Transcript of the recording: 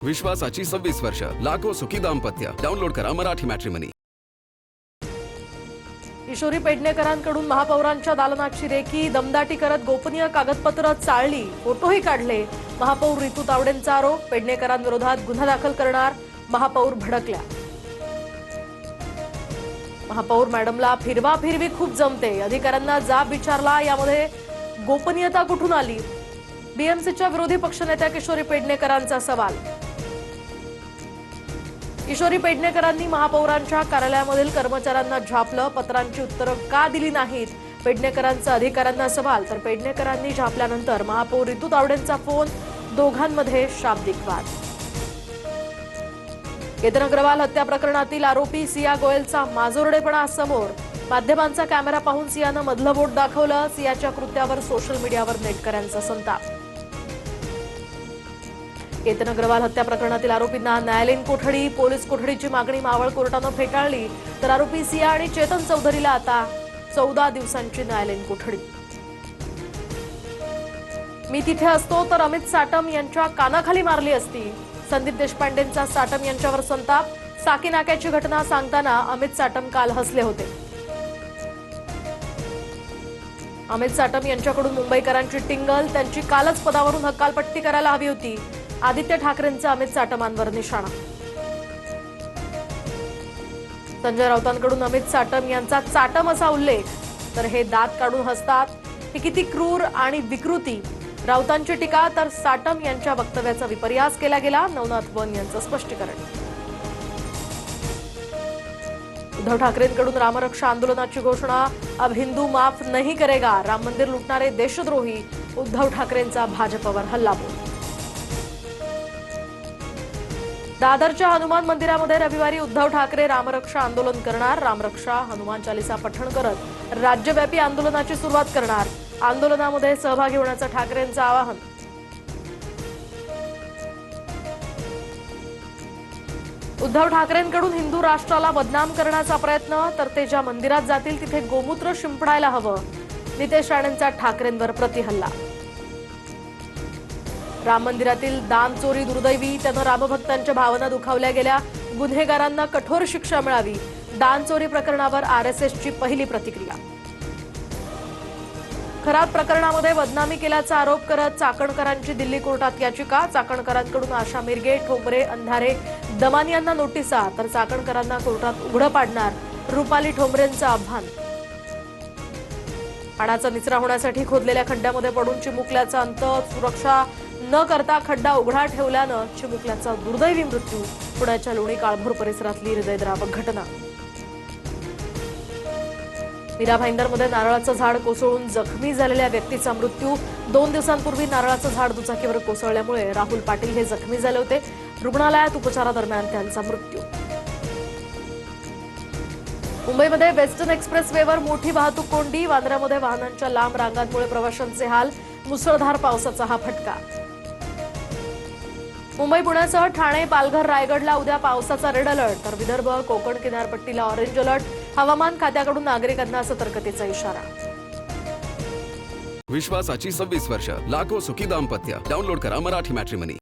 विश्वासाची 26 वर्ष, लाखो सुखी दाम्पत्य. डाउनलोड करा मराठी मॅट्रिमनी. किशोरी पेडणेकरांकडून महापौरांच्या दालनाची रेकी, दमदाटी करत गोपनीय कागदपत्र चाळली, फोटोही काढले. महापौर रितू तावडेंचा आरोप, पेडणेकरांविरोधात गुन्हा दाखल करणार. महापौर भडकल्या. महापौर मॅडमला फिरवी खूप जमते, अधिकाऱ्यांना जाब विचारला, यामध्ये गोपनीयता कुठून आली? बीएमसीच्या विरोधी पक्षनेत्या किशोरी पेडणेकरांचा सवाल. किशोरी पेडणेकरांनी महापौरांच्या कार्यालयामधील कर्मचाऱ्यांना झापलं, पत्रांची उत्तरं का दिली नाहीत? पेडणेकरांचा अधिकाऱ्यांना सवाल. तर पेडणेकरांनी झापल्यानंतर महापौर रितू तावडेंचा फोन, दोघांमध्ये शाब्दिक वाद. केतन अग्रवाल हत्या प्रकरणातील आरोपी सिया गोयलचा माजोरडेपणा समोर. माध्यमांचा कॅमेरा पाहून सियानं मधलं बोट दाखवलं. सियाच्या कृत्यावर सोशल मीडियावर नेटकऱ्यांचा संताप. केतन अग्रवाल हत्या प्रकरणातील आरोपींना न्यायालयीन कोठडी, पोलीस कोठडीची मागणी मावळ कोर्टानं फेटाळली. तर आरोपी सिया आणि चेतन चौधरीला आता 14 दिवसांची न्यायालयीन कोठडी. मी तिथे असतो तर अमित साटम यांच्या कानाखाली मारली असती. संदीप देशपांडेंचा साटम यांच्यावर संताप. साकीनाक्याची घटना सांगताना अमित साटम काल हसले होते. अमित साटम यांच्याकडून मुंबईकरांची टिंगल, त्यांची कालच पदावरून हकालपट्टी करायला हवी होती. आदित्य ठाकरेंचा अमित साटमांवर निशाणा. संजय राऊतांकडून अमित साटम यांचा चाटम असा उल्लेख. तर हे दात काढून हसतात. ही किती क्रूर आणि विकृती. राऊतांची टीका, तर साटम यांच्या वक्तव्याचा विपर्यास केला गेला. नवनाथ वन यांचं स्पष्टीकरण. उद्धव ठाकरेंकडून रामरक्षा आंदोलनाची घोषणा. अब हिंदू माफ नहीं करेगा, राम मंदिर लुटणारे देशद्रोही. उद्धव ठाकरेंचा भाजपवर हल्लाबोल. दादरच्या हनुमान मंदिरामध्ये रविवारी उद्धव ठाकरे रामरक्षा आंदोलन करणार. रामरक्षा हनुमान चालीसा पठण करत राज्यव्यापी आंदोलनाची सुरुवात करणार. आंदोलनामध्ये सहभागी होण्याचं ठाकरेंचं आवाहन. उद्धव ठाकरेंकडून हिंदू राष्ट्राला बदनाम करण्याचा प्रयत्न. तर ते ज्या मंदिरात जातील तिथे गोमूत्र शिंपडायला हवं. नितेश राणेंचा ठाकरेंवर प्रतिहल्ला. राम मंदिरातील दान चोरी दुर्दैवी, त्यानं रामभक्तांच्या भावना दुखावल्या गेल्या. गुन्हेगारांना कठोर शिक्षा मिळावी. दान चोरी प्रकरणावर आरएसएसची पहिली प्रतिक्रिया. खरात प्रकरणामध्ये बदनामी केल्याचा आरोप करत चाकणकरांची दिल्ली कोर्टात याचिका. चाकणकरांकडून आशा मिरगे, ठोंबरे, अंधारे, दमानी यांना नोटिसा. तर चाकणकरांना कोर्टात उघडं पाडणार. रुपाली ठोंबरेंचं आव्हान. पाण्याचा निचरा होण्यासाठी खोदलेल्या खड्ड्यामध्ये पडून चिमुकल्याचा अंत. सुरक्षा न करता खड्डा उघडा ठेवल्यानं चिमुकल्याचा दुर्दैवी मृत्यू. पुण्याच्या लोणी काळभोर परिसरातली हृदयद्रावक घटना. मीरा भाईंदरमध्ये नारळाचं झाड कोसळून जखमी झालेल्या व्यक्तीचा मृत्यू. 2 दिवसांपूर्वी नारळाचं झाड दुचाकीवर कोसळल्यामुळे राहुल पाटील हे जखमी झाले होते. रुग्णालयात उपचारादरम्यान त्यांचा मृत्यू. मुंबईमध्ये वेस्टर्न एक्सप्रेसवेवर मोठी वाहतूक कोंडी. वांद्र्यामध्ये वाहनांच्या लांब रांगांमुळे प्रवाशांचे हाल. मुसळधार पावसाचा हा फटका. मुंबई, पुण्यासह ठाणे, पालघर, रायगडला उद्या पावसाचा रेड अलर्ट. तर विदर्भ, कोकण किनारपट्टीला ऑरेंज अलर्ट. हवामान खात्याकडून नागरिकांना सतर्कतेचा इशारा. विश्वासाची 26 वर्ष, लाखो सुखी दाम्पत्य. डाउनलोड करा मराठी मॅट्रिमनी.